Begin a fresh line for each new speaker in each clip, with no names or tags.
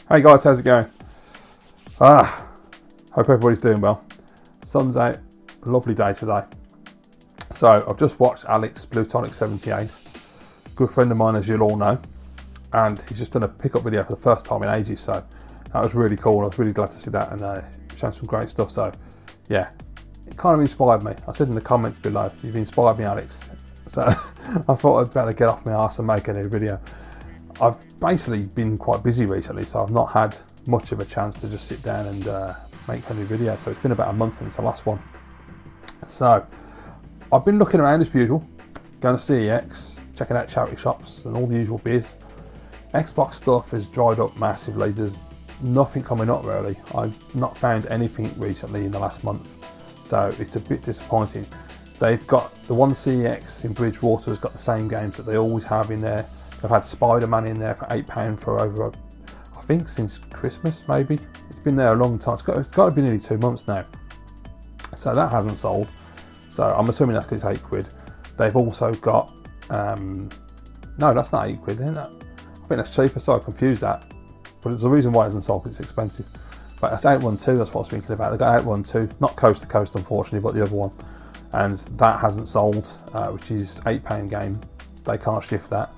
Hey guys, how's it going? Hope everybody's doing well. Sun's out, lovely day today. So I've just watched Alex Blutonic 78, good friend of mine as you'll all know, and he's just done a pickup video for the first time in ages, so that was really cool. I was really glad to see that, and shown some great stuff. So yeah, it kind of inspired me. I said in the comments below, you've inspired me, Alex. So I thought I'd better get off my arse and make a new video. I've basically been quite busy recently, so I've not had much of a chance to just sit down and make a new video. So it's been about a month since the last one. So I've been looking around as usual, going to CEX, checking out charity shops and all the usual biz. Xbox stuff has dried up massively. There's nothing coming up really. I've not found anything recently in the last month, so it's a bit disappointing. They've got the one CEX in Bridgewater has got the same games that they always have in there. I've had Spider-Man in there for £8 for over, I think since Christmas maybe. It's been there a long time. It's got to be nearly 2 months now. So that hasn't sold. So I'm assuming that's because it's £8. They've also got, no, that's not £8, isn't that? I think that's cheaper, so I confused that. But there's a reason why it hasn't sold, because it's expensive. But that's 812, that's what I was thinking about. They've got 812, not coast to coast unfortunately, but the other one. And that hasn't sold, which is £8 game. They can't shift that.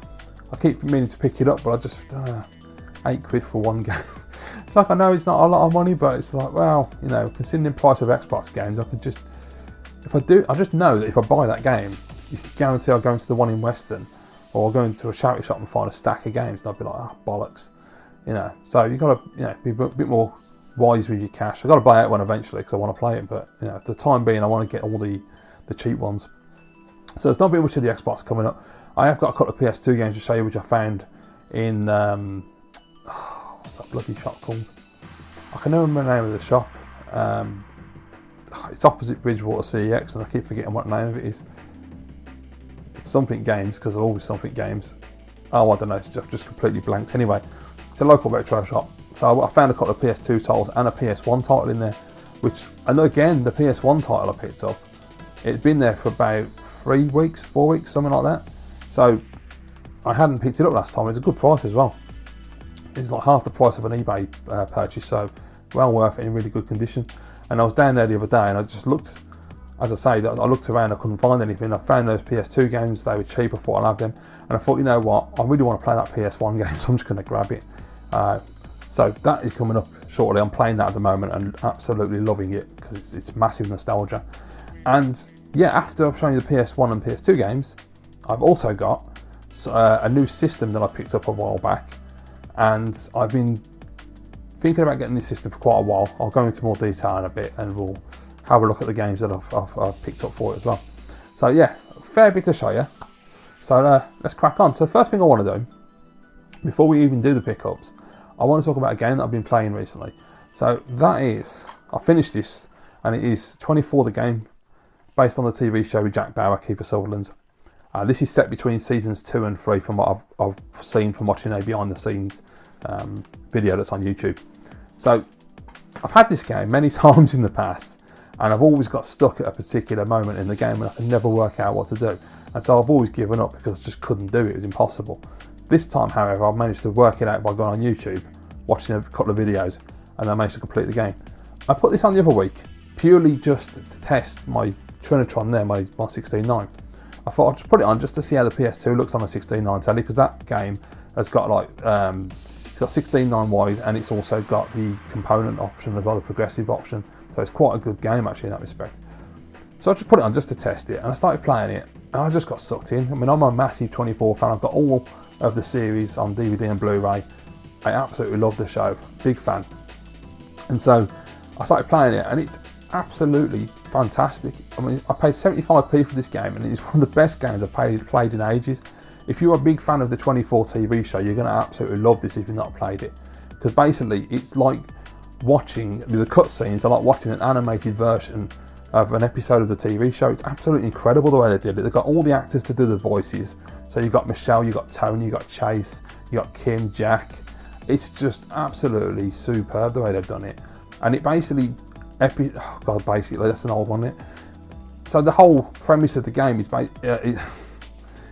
I keep meaning to pick it up, but I just £8 for one game. It's like, I know it's not a lot of money, but it's like, well, you know, considering the price of Xbox games, I could just, if I do, I just know that if I buy that game, you can guarantee I'll go into the one in Weston, or I'll go into a charity shop and find a stack of games, and I'll be like, ah, bollocks, you know. So you've got to, you know, be a bit more wise with your cash. I've got to buy out one eventually because I want to play it, but you know, at the time being, I want to get all the cheap ones. So there's not been much of the Xbox coming up. I have got a couple of PS2 games to show you, which I found in, what's that bloody shop called? I can never remember the name of the shop. It's opposite Bridgewater CEX, and I keep forgetting what the name of it is. It's something games, because they're always something games. Oh, I don't know, it's just completely blanked. Anyway, it's a local retro shop. So I found a couple of PS2 titles and a PS1 title in there, which, and again, the PS1 title I picked up, it'd been there for about 3 weeks, 4 weeks, something like that. So I hadn't picked it up last time. It's a good price as well. It's like half the price of an eBay purchase, so well worth it, in really good condition. And I was down there the other day and I just looked, as I say, I looked around, I couldn't find anything. I found those PS2 games, they were cheap, I thought I'd have them. And I thought, you know what, I really want to play that PS1 game, so I'm just going to grab it. So that is coming up shortly. I'm playing that at the moment and absolutely loving it, because it's massive nostalgia. And yeah, after I've shown you the PS1 and PS2 games, I've also got a new system that I picked up a while back, and I've been thinking about getting this system for quite a while. I'll go into more detail in a bit, and we'll have a look at the games that I've picked up for it as well. So yeah, fair bit to show you. So let's crack on. So the first thing I want to do, before we even do the pickups, I want to talk about a game that I've been playing recently. So that is, I finished this, and it is 24 the game, based on the TV show with Jack Bauer, Kiefer Sutherland. This is set between seasons 2 and 3 from what I've seen from watching a behind the scenes video that's on YouTube. So I've had this game many times in the past, and I've always got stuck at a particular moment in the game and I can never work out what to do. And so I've always given up because I just couldn't do it, it was impossible. This time, however, I've managed to work it out by going on YouTube, watching a couple of videos, and I managed to complete the game. I put this on the other week, purely just to test my Trinitron there, my 16.9. I thought I'd just put it on just to see how the PS2 looks on a 16.9 telly, because that game has got like, it's got 16.9 wide, and it's also got the component option as well, the progressive option. So it's quite a good game actually in that respect. So I just put it on just to test it, and I started playing it, and I just got sucked in. I mean, I'm a massive 24 fan. I've got all of the series on DVD and Blu-ray. I absolutely love the show, big fan. And so I started playing it, and it's absolutely fantastic. I mean, I paid 75p for this game, and it's one of the best games I've played in ages. If you're a big fan of the 24 TV show, you're going to absolutely love this if you've not played it, because basically it's like watching the cutscenes are like watching an animated version of an episode of the TV show. It's absolutely incredible the way they did it. They've got all the actors to do the voices. So you've got Michelle, you've got Tony, you've got Chase, you've got Kim, Jack. It's just absolutely superb the way they've done it. And it basically, basically, that's an old one, isn't it? So the whole premise of the game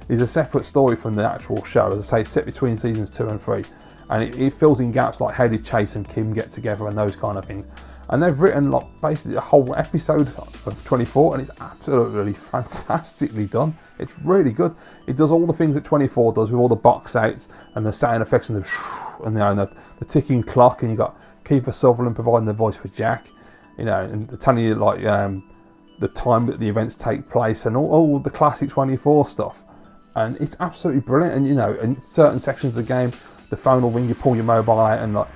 is a separate story from the actual show. As I say, it's set between seasons 2 and 3. and it fills in gaps like how did Chase and Kim get together and those kind of things. And they've written like basically a whole episode of 24, and it's absolutely fantastically done. It's really good. It does all the things that 24 does with all the box outs and the sound effects and the ticking clock, and you got Kiefer Sutherland providing the voice for Jack, and telling you like the time that the events take place and all the classic 24 stuff. And it's absolutely brilliant. And in certain sections of the game, the phone will ring, you pull your mobile out, and like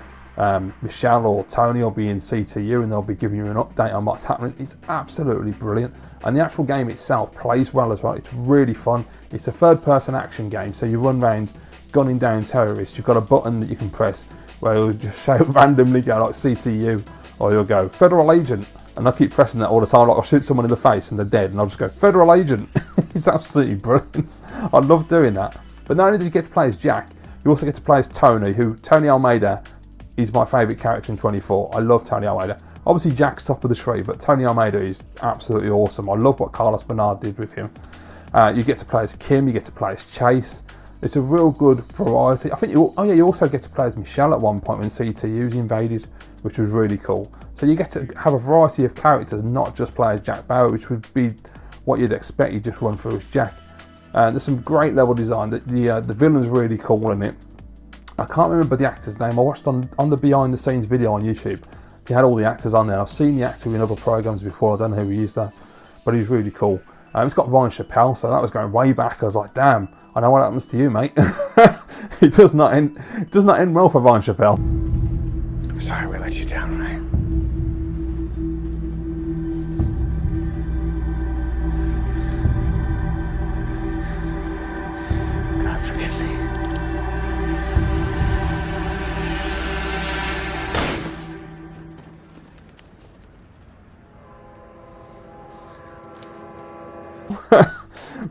Michelle or Tony will be in CTU and they'll be giving you an update on what's happening. It's absolutely brilliant. And the actual game itself plays well as well. It's really fun. It's a third-person action game, so you run around gunning down terrorists. You've got a button that you can press where it'll just shout randomly, go like CTU, or you'll go Federal Agent. And I keep pressing that all the time. Like I'll shoot someone in the face and they're dead, and I'll just go Federal Agent. It's absolutely brilliant. I love doing that. But not only did you get to play as Jack, you also get to play as Tony, Tony Almeida is my favourite character in 24. I love Tony Almeida. Obviously Jack's top of the tree, but Tony Almeida is absolutely awesome. I love what Carlos Bernard did with him. You get to play as Kim, you get to play as Chase. It's a real good variety. I think you also get to play as Michelle at one point when CTU's invaded, which was really cool. So you get to have a variety of characters, not just play as Jack Bauer, which would be what you'd expect. You just run through as Jack. There's some great level design. The villain's really cool in it. I can't remember the actor's name. I watched on the behind the scenes video on YouTube. He had all the actors on there. I've seen the actor in other programs before. I don't know who he is though, but he's really cool. It's got Ryan Chappelle, so that was going way back. I was like, damn, I know what happens to you, mate. It does not end well for Ryan Chappelle.
I'm sorry we let you down, Ryan. God forgive me.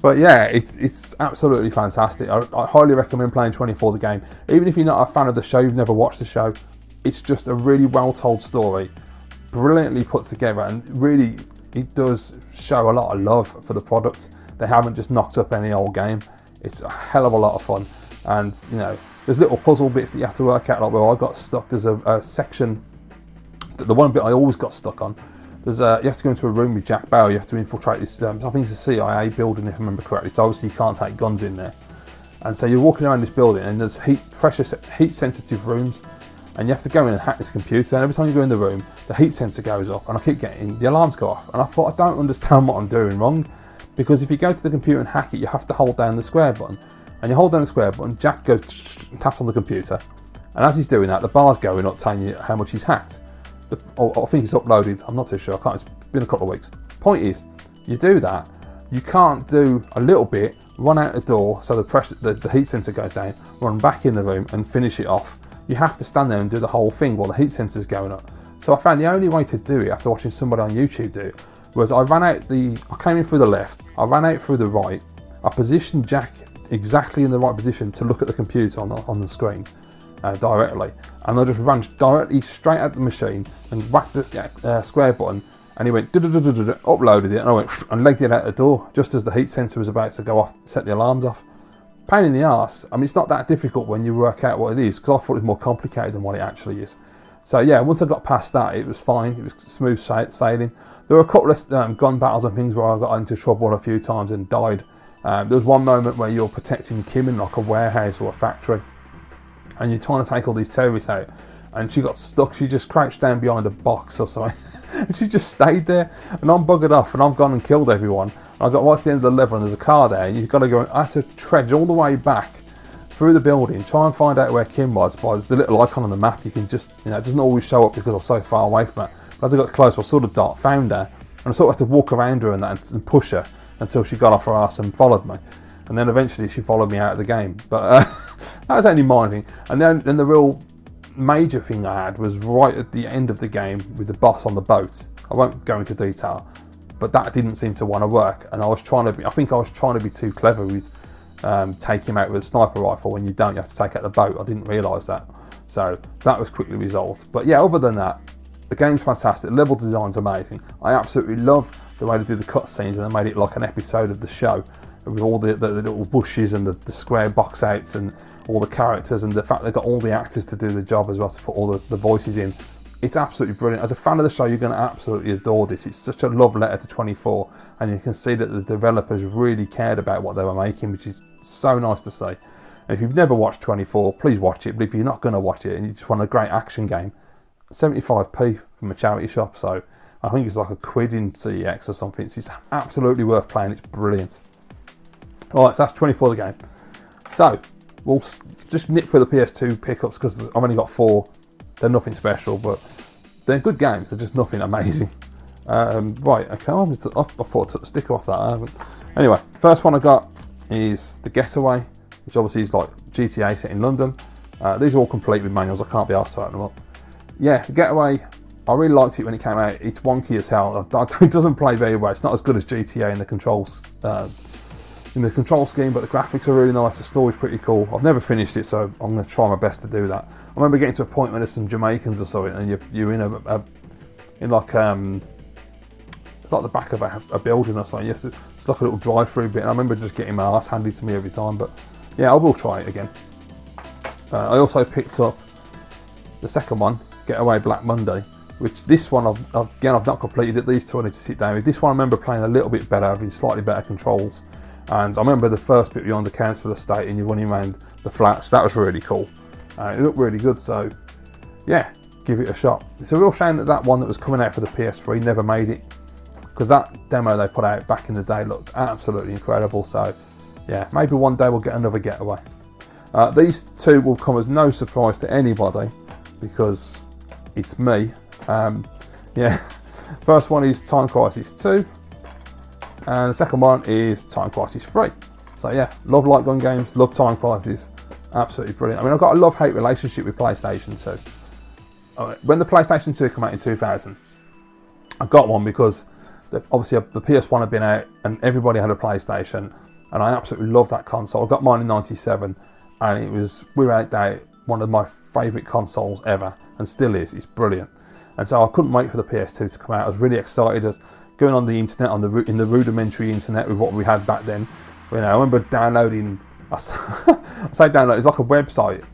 But yeah, it's absolutely fantastic. I highly recommend playing 24 the game. Even if you're not a fan of the show, you've never watched the show, it's just a really well told story, brilliantly put together, and really it does show a lot of love for the product. They haven't just knocked up any old game. It's a hell of a lot of fun, and there's little puzzle bits that you have to work out. Like where I got stuck, there's a section, the one bit I always got stuck on. You have to go into a room with Jack Bauer. You have to infiltrate this. I think it's a CIA building, if I remember correctly. So obviously you can't take guns in there. And so you're walking around this building, and there's heat-sensitive rooms, and you have to go in and hack this computer. And every time you go in the room, the heat sensor goes up, and I keep getting the alarms go off. And I thought, I don't understand what I'm doing wrong, because if you go to the computer and hack it, you have to hold down the square button. And you hold down the square button, Jack goes and taps on the computer, and as he's doing that, the bar's going up, telling you how much he's hacked. I think it's uploaded, I'm not too sure, it's been a couple of weeks. Point is, you do that, you can't do a little bit, run out the door so the heat sensor goes down, run back in the room and finish it off. You have to stand there and do the whole thing while the heat sensor's going up. So I found the only way to do it after watching somebody on YouTube do it was I came in through the left, I ran out through the right, I positioned Jack exactly in the right position to look at the computer on the screen. Directly, and I just ran directly straight at the machine and whacked the square button, and he went uploaded it, and I went and legged it out the door just as the heat sensor was about to go off, set the alarms off. Pain in the arse. I mean, it's not that difficult when you work out what it is, because I thought it was more complicated than what it actually is. So yeah, once I got past that, it was fine. It was smooth sailing. There were a couple of gun battles and things where I got into trouble a few times and died. There was one moment where you're protecting Kim in like a warehouse or a factory, and you're trying to take all these terrorists out, and she got stuck. She just crouched down behind a box or something, and she just stayed there, and I'm buggered off, and I've gone and killed everyone. I got right to the end of the level, and there's a car there, and you've got to go, I had to trudge all the way back through the building, try and find out where Kim was, by the little icon on the map. You can just, it doesn't always show up because I'm so far away from it. But as I got closer, I saw the dot, found her, and I sort of had to walk around her and push her until she got off her ass and followed me. And then eventually she followed me out of the game. But that was only my thing. And then the real major thing I had was right at the end of the game with the boss on the boat. I won't go into detail, but that didn't seem to want to work. And I think I was trying to be too clever with taking him out with a sniper rifle. When you don't, you have to take out the boat. I didn't realise that. So that was quickly resolved. But yeah, other than that, the game's fantastic. The level design's amazing. I absolutely love the way they did the cutscenes, and they made it like an episode of the show, with all the little bushes and the square box outs and all the characters, and the fact they've got all the actors to do the job as well, to put all the voices in. It's absolutely brilliant. As a fan of the show, you're going to absolutely adore this. It's such a love letter to 24, and you can see that the developers really cared about what they were making, which is so nice to see. And if you've never watched 24, please watch it. But if you're not going to watch it and you just want a great action game, 75p from a charity shop. So I think it's like £1 in CEX or something. It's just absolutely worth playing. It's brilliant. All right, so that's 24 the game. So we'll just nip for the PS2 pickups because I've only got 4. They're nothing special, but they're good games. They're just nothing amazing. Right, okay. I thought I took the sticker off that. I haven't. Anyway, first one I got is The Getaway, which obviously is like GTA set in London. These are all complete with manuals. I can't be asked to open them up. Yeah, The Getaway, I really liked it when it came out. It's wonky as hell. It doesn't play very well. It's not as good as GTA in the controls control scheme, but the graphics are really nice. The story's pretty cool. I've never finished it, so I'm going to try my best to do that. I remember getting to a point when there's some Jamaicans or something, and you're in it's like the back of a building or something. It's like a little drive-through bit, and I remember just getting my ass handed to me every time. But yeah, I will try it again. I also picked up the second one, Getaway Black Monday, which this one I've not completed it. These two I need to sit down with. This one I remember playing a little bit better, having slightly better controls. And I remember the first bit, you're on the council estate and you're running around the flats. That was really cool. It looked really good, so yeah, give it a shot. It's a real shame that one that was coming out for the PS3 never made it, because that demo they put out back in the day looked absolutely incredible. So yeah, maybe one day we'll get another Getaway. These two will come as no surprise to anybody because it's me. Yeah, first one is Time Crisis 2. And the second one is Time Crisis 3. So yeah, love light gun games, love Time Crisis, absolutely brilliant. I mean, I've got a love-hate relationship with PlayStation 2. When the PlayStation 2 came out in 2000, I got one because obviously the PS1 had been out and everybody had a PlayStation, and I absolutely loved that console. I got mine in 97, and it was, without doubt, one of my favourite consoles ever, and still is. It's brilliant. And so I couldn't wait for the PS2 to come out. I was really excited. Going on the internet, in the rudimentary internet with what we had back then. You know, I remember downloading, I say download, it's like a website.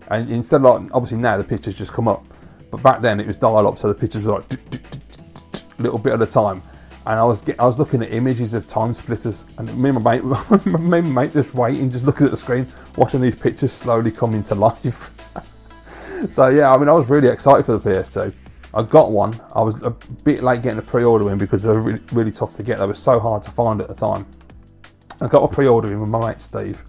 And instead of like, obviously now the pictures just come up. But back then it was dial up, so the pictures were like a little bit at a time. And I was looking at images of time splitters, and me and my mate just waiting, just looking at the screen, watching these pictures slowly come into life. So yeah, I mean, I was really excited for the PS2. I got one. I was a bit late getting a pre-order in because they were really, really tough to get. They were so hard to find at the time. I got a pre-order in with my mate Steve.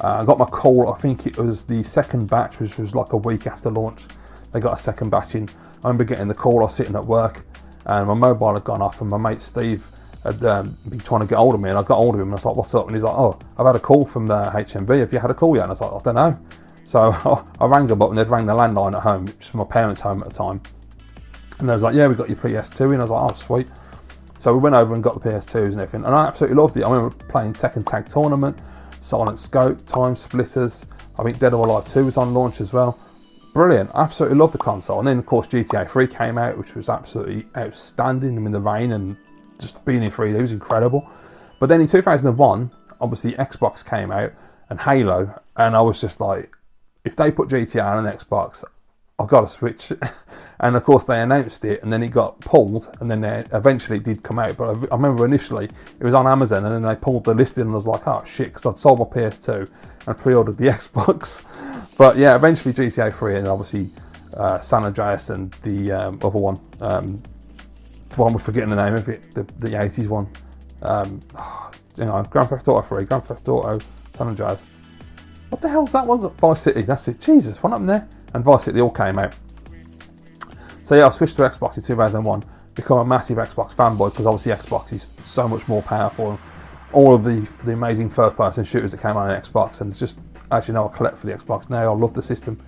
I got my call, I think it was the second batch, which was like a week after launch. They got a second batch in. I remember getting the call, I was sitting at work, and my mobile had gone off, and my mate Steve had been trying to get hold of me, and I got hold of him, and I was like, what's up? And he's like, oh, I've had a call from the HMB. Have you had a call yet? And I was like, I don't know. So I rang them up, and they'd rang the landline at home, which was my parents' home at the time. And they was like, yeah, we got your PS2 in. I was like, oh, sweet. So we went over and got the PS2s and everything. And I absolutely loved it. I remember playing Tekken Tag Tournament, Silent Scope, Time Splitters. I think Dead or Alive 2 was on launch as well. Brilliant. Absolutely loved the console. And then, of course, GTA 3 came out, which was absolutely outstanding. I mean, the rain and just being in 3D was incredible. But then in 2001, obviously Xbox came out and Halo. And I was just like, if they put GTA on an Xbox, I've got to switch. And of course they announced it, and then it got pulled, and then eventually it did come out. But I remember initially it was on Amazon, and then they pulled the listing, and I was like, oh shit, because I'd sold my PS2 and pre-ordered the Xbox. But yeah, eventually GTA 3, and obviously San Andreas, and the other one, the one we're forgetting the name of it, the 80s one. Grand Theft Auto 3, Grand Theft Auto, San Andreas. What the hell's that one? Vice City, that's it. Jesus, what happened there? And Vice City all came out. So yeah, I switched to Xbox in 2001, become a massive Xbox fanboy, because obviously Xbox is so much more powerful. All of the amazing first-person shooters that came out on Xbox, and it's just, as you know, I collect for the Xbox now. I love the system,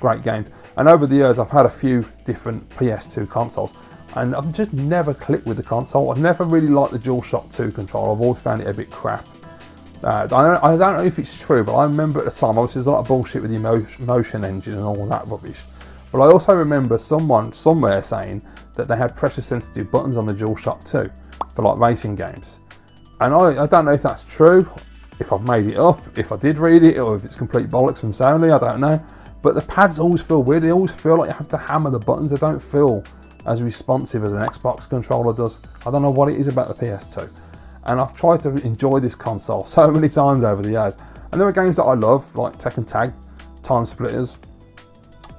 great games. And over the years, I've had a few different PS2 consoles, and I've just never clicked with the console. I've never really liked the DualShock 2 controller. I've always found it a bit crap. I don't know if it's true, but I remember at the time, obviously there's a lot of bullshit with the motion engine and all that rubbish. But I also remember someone somewhere saying that they had pressure sensitive buttons on the DualShock 2 for like racing games. And I don't know if that's true, if I've made it up, if I did read it, or if it's complete bollocks from Sony, I don't know. But the pads always feel weird. They always feel like you have to hammer the buttons. They don't feel as responsive as an Xbox controller does. I don't know what it is about the PS2. And I've tried to enjoy this console so many times over the years. And there are games that I love, like Tekken Tag, Time Splitters,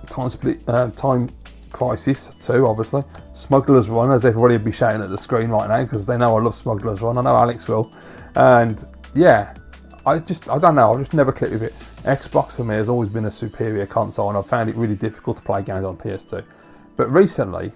Time Crisis 2, obviously. Smuggler's Run, as everybody would be shouting at the screen right now, because they know I love Smuggler's Run. I know Alex will. And yeah, I don't know, I've just never clicked with it. Xbox for me has always been a superior console, and I've found it really difficult to play games on PS2. But recently,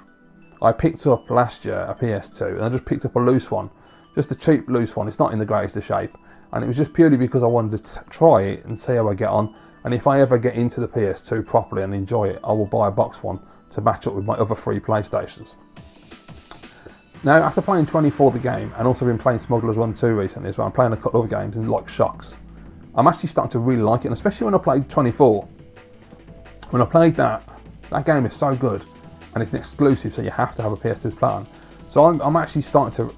I picked up last year a PS2, and I just picked up a loose one. Just a cheap loose one. It's not in the greatest of shape. And it was just purely because I wanted to try it and see how I get on. And if I ever get into the PS2 properly and enjoy it, I will buy a box one to match up with my other 3 PlayStations. Now, after playing 24 the game, and also been playing Smuggler's Run 2 recently as well, I'm playing a couple of other games and like Shocks, I'm actually starting to really like it, and especially when I played 24. When I played that game is so good, and it's an exclusive, so you have to have a PS2 to play on. So I'm actually starting to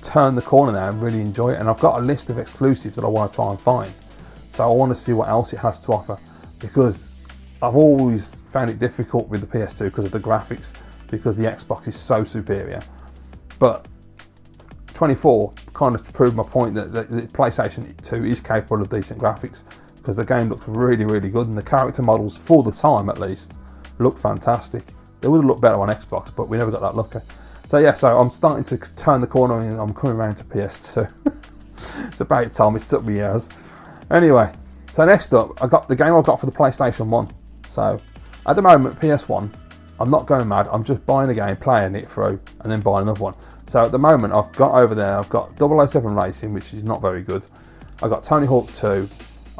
turn the corner now and really enjoy it, and I've got a list of exclusives that I want to try and find. So I want to see what else it has to offer, because I've always found it difficult with the PS2 because of the graphics, because the Xbox is so superior. But 24 kind of proved my point that the PlayStation 2 is capable of decent graphics, because the game looks really, really good, and the character models, for the time at least, look fantastic. They would have looked better on Xbox, but we never got that lucky. So yeah, so I'm starting to turn the corner and I'm coming around to PS2. It's about time, it's took me years. Anyway, so next up, I got the game I've got for the PlayStation 1. So at the moment, PS1, I'm not going mad, I'm just buying a game, playing it through, and then buying another one. So at the moment, I've got over there, I've got 007 Racing, which is not very good. I've got Tony Hawk 2,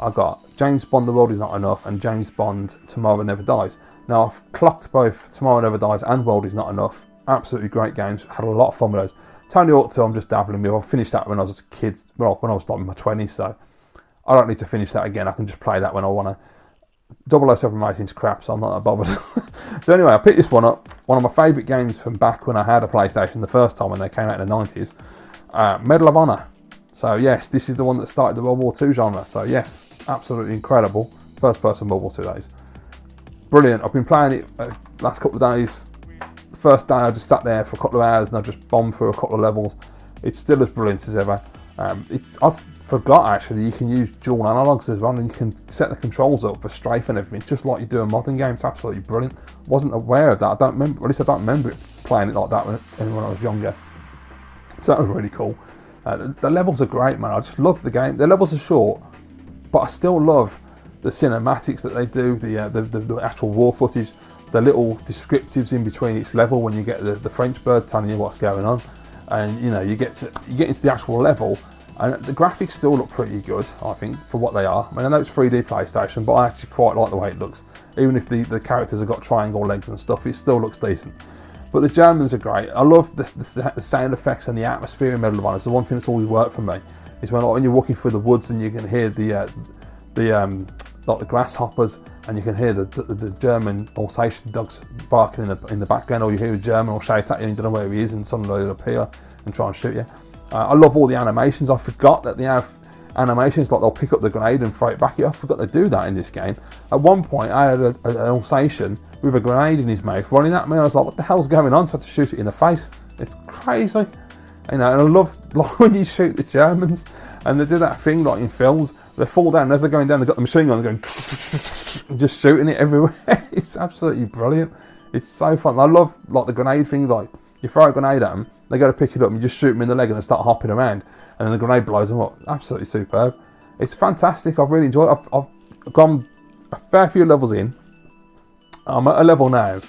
I've got James Bond The World Is Not Enough, and James Bond Tomorrow Never Dies. Now, I've clocked both Tomorrow Never Dies and World Is Not Enough. Absolutely great games, had a lot of fun with those. Tony Hawk 2, I'm just dabbling with. I finished that when I was a kid, well, when I was like in my 20s, so I don't need to finish that again. I can just play that when I want to. 007 Racing's crap, so I'm not that bothered. So anyway, I picked this one up. One of my favourite games from back when I had a PlayStation the first time when they came out in the 90s. Medal of Honor. So yes, this is the one that started the World War II genre. So yes, absolutely incredible. First person World War II days. Brilliant. I've been playing it last couple of days. The first day I just sat there for a couple of hours and I just bombed through a couple of levels. It's still as brilliant as ever. I've forgot actually you can use dual analogs as well, and you can set the controls up for strafe and everything just like you do in modern games. It's absolutely brilliant. Wasn't aware of that. I don't remember, at least I don't remember it playing it like that when I was younger. So that was really cool. The levels are great, man. I just love the game. The levels are short, but I still love the cinematics that they do, the actual war footage, the little descriptives in between each level when you get the French bird telling you what's going on, and you know you get into the actual level, and the graphics still look pretty good, I think, for what they are. I mean, I know it's 3D PlayStation, but I actually quite like the way it looks. Even if the characters have got triangle legs and stuff, it still looks decent. But the Germans are great. I love the sound effects and the atmosphere in Medal of Honor. It's the one thing that's always worked for me. Is when you're walking through the woods and you can hear the grasshoppers, and you can hear the German Alsatian dogs barking in the background, or you hear a German will shout at you and you don't know where he is, and suddenly he'll appear and try and shoot you. I love all the animations. I forgot that they have animations like they'll pick up the grenade and throw it back. I forgot to do that in this game. At one point I had an Alsatian with a grenade in his mouth running at me. I was like, what the hell's going on? So I had to shoot it in the face. It's crazy. You know, and I love like when you shoot the Germans and they do that thing like in films. They fall down, and as they're going down, they've got the machine gun going just shooting it everywhere. It's absolutely brilliant. It's so fun. I love like the grenade thing. Like you throw a grenade at them, they go to pick it up, and you just shoot them in the leg, and they start hopping around, and then the grenade blows them up. Absolutely superb. It's fantastic. I've really enjoyed it. I've gone a fair few levels in. I'm at a level now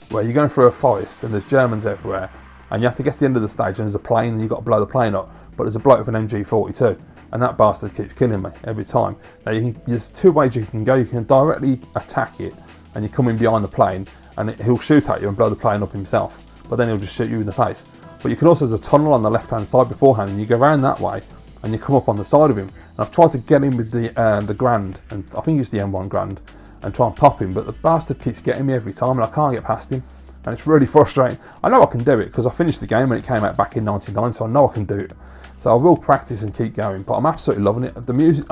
where you're going through a forest and there's Germans everywhere, and you have to get to the end of the stage, and there's a plane, and you've got to blow the plane up. But there's a bloke with an MG42. And that bastard keeps killing me every time. Now there's two ways you can go. You can directly attack it, and you come in behind the plane, and he'll shoot at you and blow the plane up himself. But then he'll just shoot you in the face. But you can also, there's a tunnel on the left-hand side beforehand, and you go around that way, and you come up on the side of him. And I've tried to get him with the Grand, and I think it's the M1 Grand, and try and pop him, but the bastard keeps getting me every time, and I can't get past him. and it's really frustrating. I know I can do it because I finished the game when it came out back in '99, so I know I can do it. So I will practice and keep going, but I'm absolutely loving it. The music,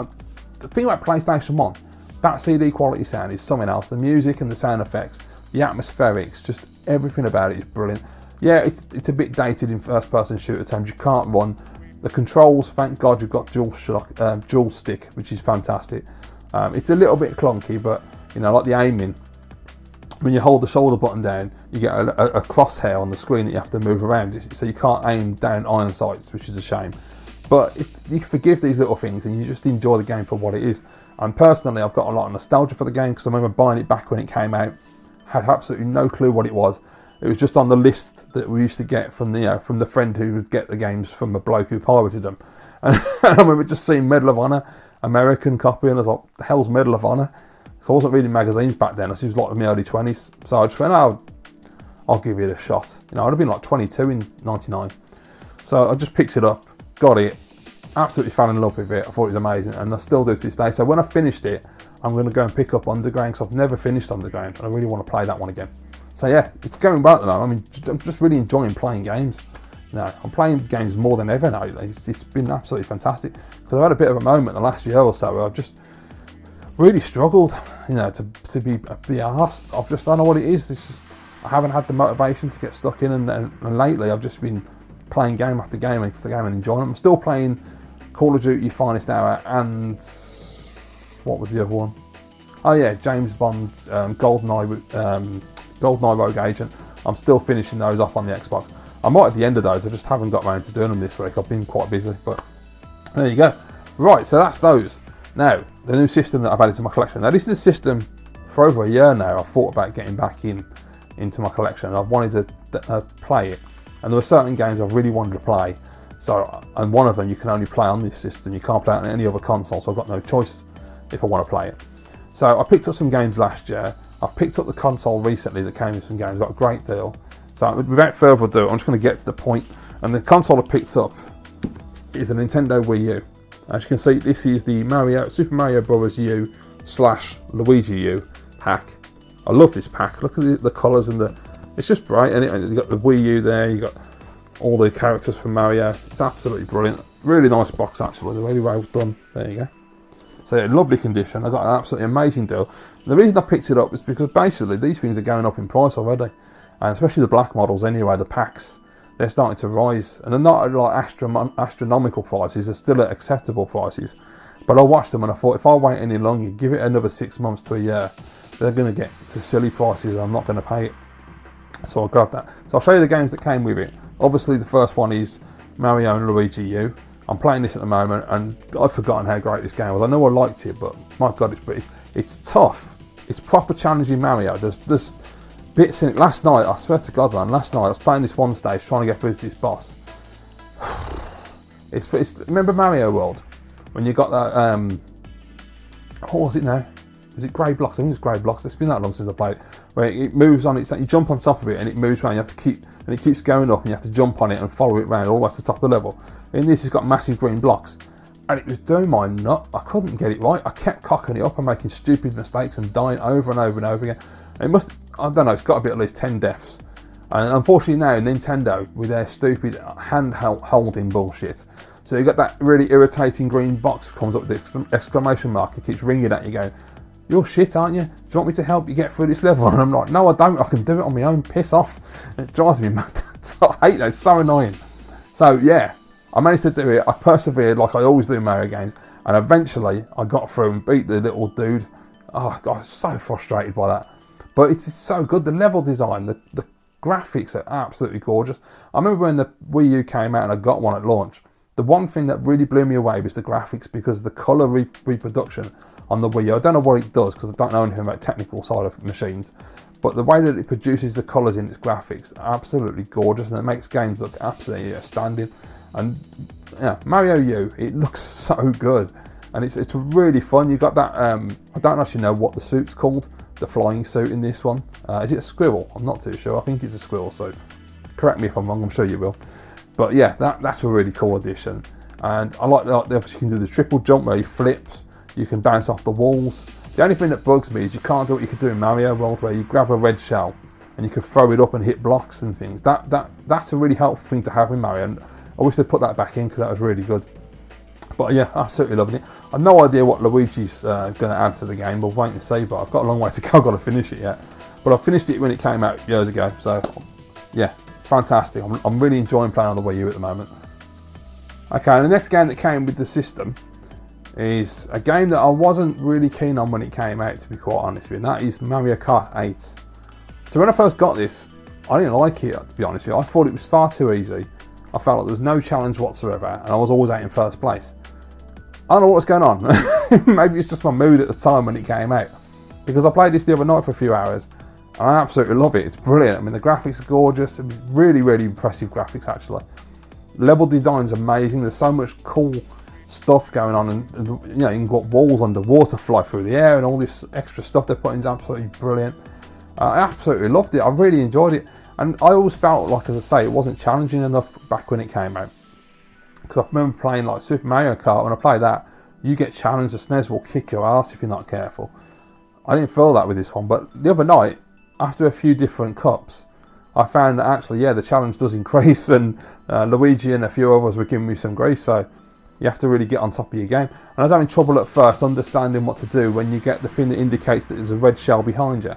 the thing about PlayStation 1, that CD quality sound is something else. The music and the sound effects, the atmospherics, just everything about it is brilliant. Yeah, it's a bit dated in first-person shooter terms. You can't run. The controls, thank God you've got dual stick, which is fantastic. It's a little bit clunky, but you know, like the aiming, when you hold the shoulder button down, you get a crosshair on the screen that you have to move around, so you can't aim down iron sights, which is a shame. But you forgive these little things and you just enjoy the game for what it is. And personally, I've got a lot of nostalgia for the game because I remember buying it back when it came out. Had absolutely no clue what it was. It was just on the list that we used to get from the friend who would get the games from the bloke who pirated them. And I remember just seeing Medal of Honor, American copy, and I was like, the hell's Medal of Honor? So I wasn't reading magazines back then. I was like in my early 20s. So I just went, oh, I'll give it a shot. You know, I'd have been like 22 in '99. So I just picked it up, got it, absolutely fell in love with it. I thought it was amazing, and I still do to this day. So when I finished it, I'm going to go and pick up Underground because I've never finished Underground, and I really want to play that one again. So yeah, it's going well at the moment. I mean, I'm just really enjoying playing games. You know, I'm playing games more than ever now. It's been absolutely fantastic because I've had a bit of a moment the last year or so where I've just really struggled, you know, to be asked. I don't know what it is. It's just I haven't had the motivation to get stuck in, and lately I've just been playing game after game after game and enjoying it. I'm still playing Call of Duty Finest Hour and what was the other one? Oh yeah, James Bond, GoldenEye Rogue Agent. I'm still finishing those off on the Xbox. I'm right at the end of those. I just haven't got around to doing them this week. I've been quite busy, but there you go. Right, so that's those. Now, the new system that I've added to my collection. Now, this is a system for over a year now. I've thought about getting back into my collection. I've wanted to play it, and there were certain games I really wanted to play. So, and one of them you can only play on this system. You can't play it on any other console. So I've got no choice if I want to play it. So I picked up some games last year. I've picked up the console recently that came with some games. Got a great deal. So without further ado, I'm just going to get to the point. And the console I picked up is a Nintendo Wii U. As you can see, this is the Super Mario Bros. U / Luigi U pack. I love this pack. Look at the colours and it's just bright. And you've got the Wii U there. You've got all the characters from Mario. It's absolutely brilliant. Really nice box actually. Really well done. There you go. So in lovely condition. I got an absolutely amazing deal. The reason I picked it up is because basically these things are going up in price already. And especially the black models anyway, the packs, they're starting to rise. And they're not at like astronomical prices, they're still at acceptable prices. But I watched them and I thought, if I wait any longer, give it another 6 months to a year, they're going to get to silly prices and I'm not going to pay it. So I grabbed that. So I'll show you the games that came with it. Obviously the first one is Mario and Luigi U. I'm playing this at the moment and I've forgotten how great this game was. I know I liked it, but my God, it's tough. It's proper challenging Mario. There's bits in it. Last night, I swear to God, man, last night I was playing this one stage trying to get through to this boss. Remember Mario World? When you got that, what was it now? Was it Grey Blocks? I think it was Grey Blocks. It's been that long since I played it. Where it moves on, you jump on top of it and it moves around. You have to and it keeps going up and you have to jump on it and follow it around all the way to the top of the level. In this, it's got massive green blocks. And it was doing my nut. I couldn't get it right. I kept cocking it up and making stupid mistakes and dying over and over and over again. I don't know, it's got to be at least 10 deaths. And unfortunately now, Nintendo, with their stupid hand-holding bullshit, so you've got that really irritating green box that comes up with the exclamation mark. It keeps ringing at you going, you're shit, aren't you? Do you want me to help you get through this level? And I'm like, no, I don't. I can do it on my own. Piss off. It drives me mad. I hate that. It's so annoying. So yeah, I managed to do it. I persevered like I always do in Mario games. And eventually I got through and beat the little dude. Oh, God, I was so frustrated by that. But it's so good. The level design, the graphics are absolutely gorgeous. I remember when the Wii U came out and I got one at launch. The one thing that really blew me away was the graphics because the colour reproduction on the Wii U. I don't know what it does because I don't know anything about the technical side of machines. But the way that it produces the colours in its graphics, absolutely gorgeous, and it makes games look absolutely outstanding. And yeah, Mario U, it looks so good, and it's really fun. You got that. I don't actually know what the suit's called, the flying suit in this one. Is it a squirrel? I'm not too sure. I think it's a squirrel suit. Correct me if I'm wrong. I'm sure you will. But yeah, that's a really cool addition. And I like that. Obviously, you can do the triple jump where he flips. You can bounce off the walls. The only thing that bugs me is you can't do what you could do in Mario World, where you grab a red shell and you could throw it up and hit blocks and things. That's a really helpful thing to have in Mario, and I wish they'd put that back in because that was really good. But yeah, absolutely loving it. I've no idea what Luigi's going to add to the game. We'll wait and see, but I've got a long way to go. I've got to finish it yet. But I finished it when it came out years ago, so yeah, it's fantastic. I'm really enjoying playing on the Wii U at the moment. Okay, and the next game that came with the system is a game that I wasn't really keen on when it came out, to be quite honest with you, and that is Mario Kart 8. So when I first got this, I didn't like it, to be honest with you. I thought it was far too easy. I felt like there was no challenge whatsoever, and I was always out in first place. I don't know what was going on. Maybe it's just my mood at the time when it came out, because I played this the other night for a few hours, and I absolutely love it. It's brilliant. I mean, the graphics are gorgeous. It's really, really impressive graphics, actually. Level design's amazing. There's so much cool stuff going on, and you know, you can got walls underwater, fly through the air, and all this extra stuff they're putting is absolutely brilliant. I absolutely loved it. I really enjoyed it, and I always felt like, as I say, it wasn't challenging enough back when it came out. Because I remember playing like Super Mario Kart. When I play that, you get challenged. The SNES will kick your ass if you're not careful. I didn't feel that with this one, but the other night, after a few different cups, I found that actually, yeah, the challenge does increase, and Luigi and a few others were giving me some grief, so you have to really get on top of your game. And I was having trouble at first understanding what to do when you get the thing that indicates that there's a red shell behind you.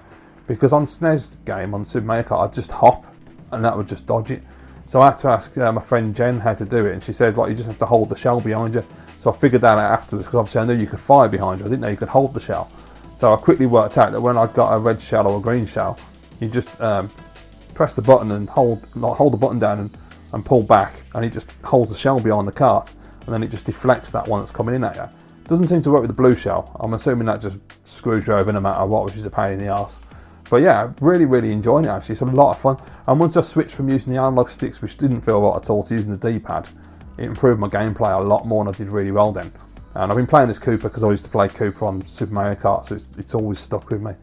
Because on SNES game, on Super Mario Kart, I'd just hop, and that would just dodge it. So I had to ask my friend Jen how to do it, and she said, like, you just have to hold the shell behind you. So I figured that out afterwards, because obviously I knew you could fire behind you. I didn't know you could hold the shell. So I quickly worked out that when I got a red shell or a green shell, you just press the button and hold the button down and pull back, and it just holds the shell behind the cart, and then it just deflects that one that's coming in at you. Doesn't seem to work with the blue shell. I'm assuming that just screws you over no matter what, which is a pain in the arse. But yeah, really, really enjoying it actually. It's a lot of fun. And once I switched from using the analog sticks, which didn't feel right at all, to using the D-pad, it improved my gameplay a lot more, and I did really well then. And I've been playing as Cooper because I used to play Cooper on Super Mario Kart, so it's always stuck with me.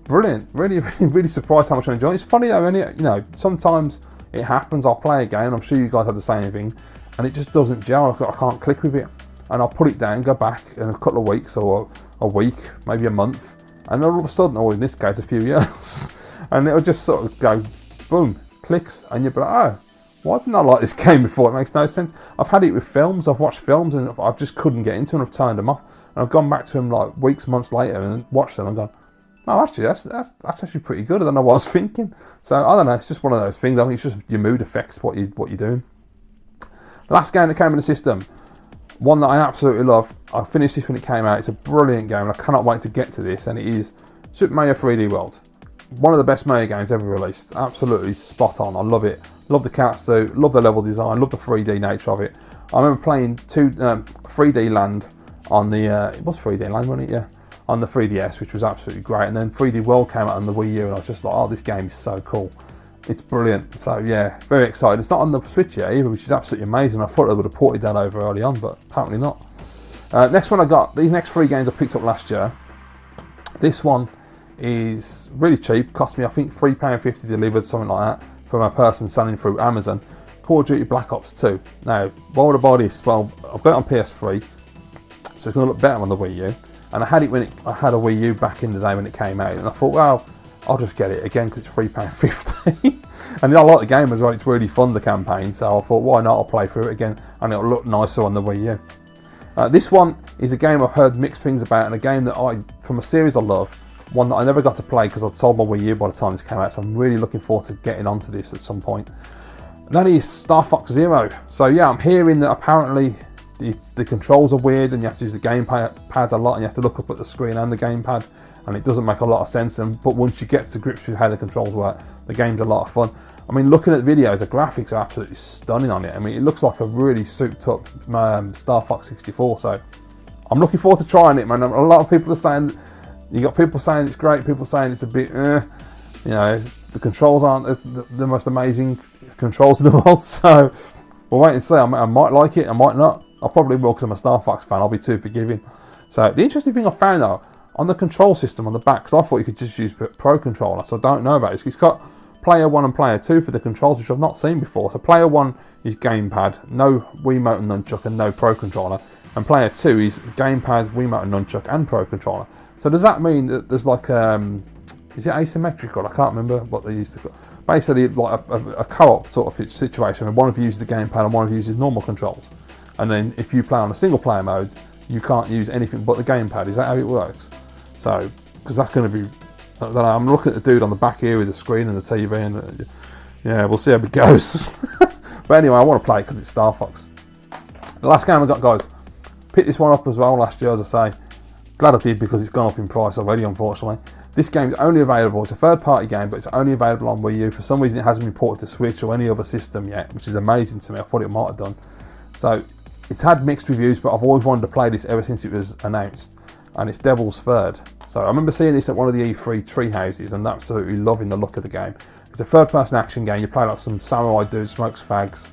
Brilliant. Really, really, really surprised how much I enjoy it. It's funny though, you know, sometimes it happens, I'll play a game, I'm sure you guys have the same thing, and it just doesn't gel. I can't click with it. And I'll put it down, go back in a couple of weeks, or a week, maybe a month, and all of a sudden, or in this case a few years, and it'll just sort of go boom, clicks, and you'll be like, oh, why didn't I like this game before? It makes no sense. I've had it with films. I've watched films and I just couldn't get into them. I've turned them off, and I've gone back to them like weeks, months later and watched them and gone, oh, actually, that's actually pretty good. I don't know what I was thinking. So I don't know. It's just one of those things. I think it's just your mood affects what you're doing. The last game that came in the system, one that I absolutely love. I finished this when it came out. It's a brilliant game, and I cannot wait to get to this. And it is Super Mario 3D World. One of the best Mario games ever released. Absolutely spot on. I love it. Love the cat suit. Love the level design. Love the 3D nature of it. I remember playing 3D Land on the. It was 3D Land, wasn't it? Yeah. On the 3DS, which was absolutely great. And then 3D World came out on the Wii U, and I was just like, oh, this game is so cool. It's brilliant. So yeah, very excited. It's not on the Switch yet either, which is absolutely amazing. I thought I would have ported that over early on, but apparently not. Next one I got, these next three games I picked up last year. This one is really cheap. Cost me, I think, £3.50 delivered, something like that, from a person selling through Amazon. Call of Duty Black Ops 2. Now, why would I buy this? Well, I've got it on PS3, so it's going to look better on the Wii U. And I had it when I had a Wii U back in the day when it came out, and I thought, well, I'll just get it again because it's £3.50. And I like the game as well. It's really fun, the campaign. So I thought, why not? I'll play through it again, and it'll look nicer on the Wii U. This one is a game I've heard mixed things about, and a game that from a series I love, one that I never got to play because I sold my Wii U by the time this came out. So I'm really looking forward to getting onto this at some point. And that is Star Fox Zero. So yeah, I'm hearing that apparently the controls are weird, and you have to use the gamepad a lot, and you have to look up at the screen and the gamepad, and it doesn't make a lot of sense. But once you get to grips with how the controls work, the game's a lot of fun. I mean, looking at the videos, the graphics are absolutely stunning on it. I mean, it looks like a really souped up Star Fox 64. So I'm looking forward to trying it, man. A lot of people are saying, you got people saying it's great, people saying it's a bit, you know, the controls aren't the most amazing controls in the world. So we'll wait and see. I might like it, I might not. I probably will because I'm a Star Fox fan. I'll be too forgiving. So the interesting thing I found though, on the control system on the back, because I thought you could just use Pro Controller, so I don't know about this. It's got Player 1 and Player 2 for the controls, which I've not seen before. So Player 1 is gamepad, no Wiimote and nunchuck, and no Pro Controller. And Player 2 is gamepad, Wiimote and nunchuck, and Pro Controller. So does that mean that there's like, you is it asymmetrical? I can't remember what they used to call. Basically, like a co-op sort of situation where one of you uses the gamepad and one of you uses normal controls. And then if you play on a single player mode, you can't use anything but the gamepad. Is that how it works? So, because that's going to be, I don't know, I'm looking at the dude on the back here with the screen and the TV, and yeah, we'll see how it goes. But anyway, I want to play it because it's Star Fox. The last game I got, guys, picked this one up as well last year, as I say. Glad I did because it's gone up in price already, unfortunately. This game is only available, it's a third-party game, but it's only available on Wii U. For some reason, it hasn't been ported to Switch or any other system yet, which is amazing to me. I thought it might have done. So, it's had mixed reviews, but I've always wanted to play this ever since it was announced. And it's Devil's Third. So, I remember seeing this at one of the E3 tree houses and absolutely loving the look of the game. It's a third-person action game. You play like some samurai dude, smokes fags,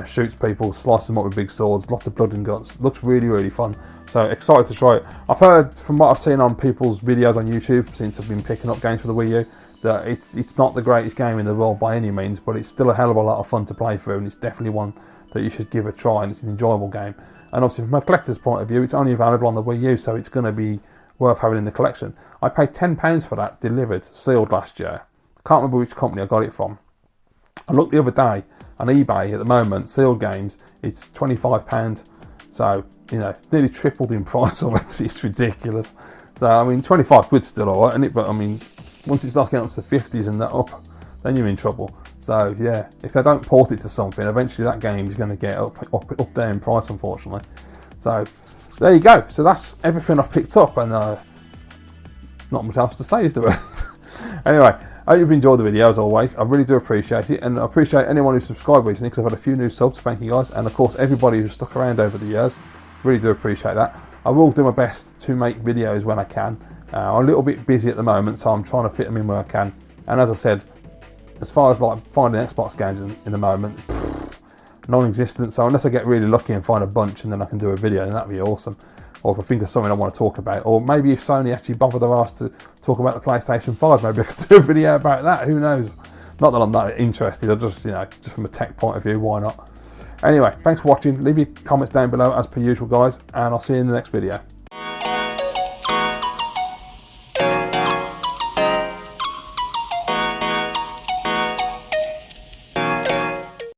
shoots people, slices them up with big swords, lots of blood and guts. Looks really, really fun. So excited to try it. I've heard from what I've seen on people's videos on YouTube since I've been picking up games for the Wii U that it's not the greatest game in the world by any means, but it's still a hell of a lot of fun to play through, and it's definitely one that you should give a try, and it's an enjoyable game. And obviously from a collector's point of view, it's only available on the Wii U, so it's going to be worth having in the collection. I paid £10 for that, delivered, sealed last year. Can't remember which company I got it from. I looked the other day on eBay at the moment, sealed games, it's £25. So, you know, nearly tripled in price already. It's ridiculous. So, I mean, 25 quid's still alright, isn't it? But, I mean, once it starts getting up to the 50s and that up, then you're in trouble. So, yeah, if they don't port it to something, eventually that game is going to get up there in price, unfortunately. So, there you go. So, that's everything I've picked up, and not much else to say, is there? Anyway, I hope you've enjoyed the video as always. I really do appreciate it, and I appreciate anyone who's subscribed recently because I've had a few new subs. Thank you guys, and of course everybody who's stuck around over the years. Really do appreciate that. I will do my best to make videos when I can. I'm a little bit busy at the moment, so I'm trying to fit them in where I can. And as I said, as far as like finding Xbox games in the moment, non-existent. So unless I get really lucky and find a bunch, and then I can do a video, then that'd be awesome. Or if I think of something I want to talk about, or maybe if Sony actually bother their ass to talk about the PlayStation 5, maybe I could do a video about that. Who knows? Not that I'm that interested. I just, you know, just from a tech point of view, why not? Anyway, thanks for watching. Leave your comments down below as per usual, guys, and I'll see you in the next video.